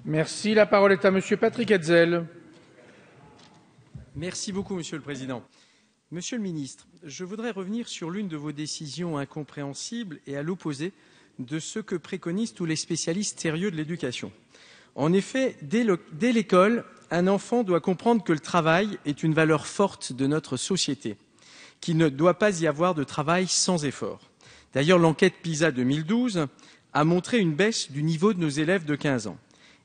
Merci. La parole est à Monsieur Patrick Hetzel. Merci beaucoup, Monsieur le Président. Monsieur le Ministre, je voudrais revenir sur l'une de vos décisions incompréhensibles et à l'opposé de ce que préconisent tous les spécialistes sérieux de l'éducation. En effet, dès l'école, un enfant doit comprendre que le travail est une valeur forte de notre société, qu'il ne doit pas y avoir de travail sans effort. D'ailleurs, l'enquête PISA 2012 a montré une baisse du niveau de nos élèves de 15 ans.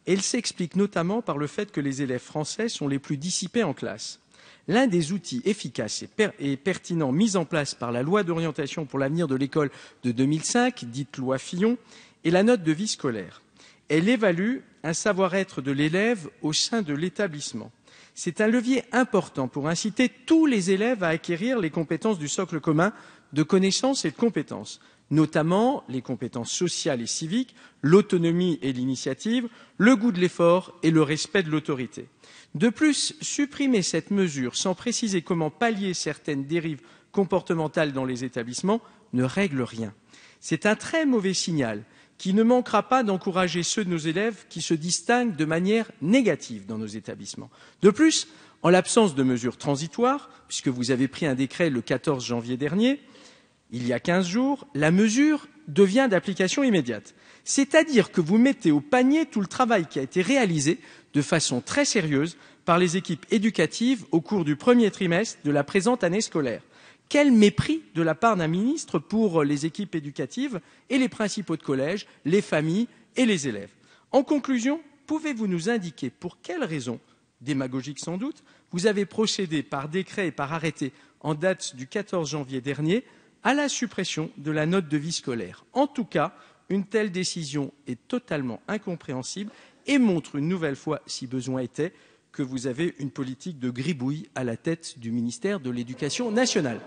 Elle s'explique notamment par le fait que les élèves français sont les plus dissipés en classe. L'un des outils efficaces et pertinents mis en place par la loi d'orientation pour l'avenir de l'école de 2005, dite loi Fillon, est la note de vie scolaire. Elle évalue un savoir-être de l'élève au sein de l'établissement. C'est un levier important pour inciter tous les élèves à acquérir les compétences du socle commun de connaissances et de compétences, notamment les compétences sociales et civiques, l'autonomie et l'initiative, le goût de l'effort et le respect de l'autorité. De plus, supprimer cette mesure sans préciser comment pallier certaines dérives comportementales dans les établissements ne règle rien. C'est un très mauvais signal qui ne manquera pas d'encourager ceux de nos élèves qui se distinguent de manière négative dans nos établissements. De plus, en l'absence de mesures transitoires, puisque vous avez pris un décret le 14 janvier dernier, il y a 15 jours, la mesure devient d'application immédiate. C'est-à-dire que vous mettez au panier tout le travail qui a été réalisé de façon très sérieuse par les équipes éducatives au cours du premier trimestre de la présente année scolaire. Quel mépris de la part d'un ministre pour les équipes éducatives et les principaux de collège, les familles et les élèves. En conclusion, pouvez-vous nous indiquer pour quelles raisons, démagogiques sans doute, vous avez procédé par décret et par arrêté en date du 14 janvier dernier à la suppression de la note de vie scolaire? En tout cas, une telle décision est totalement incompréhensible et montre une nouvelle fois, si besoin était, que vous avez une politique de gribouille à la tête du ministère de l'Éducation nationale.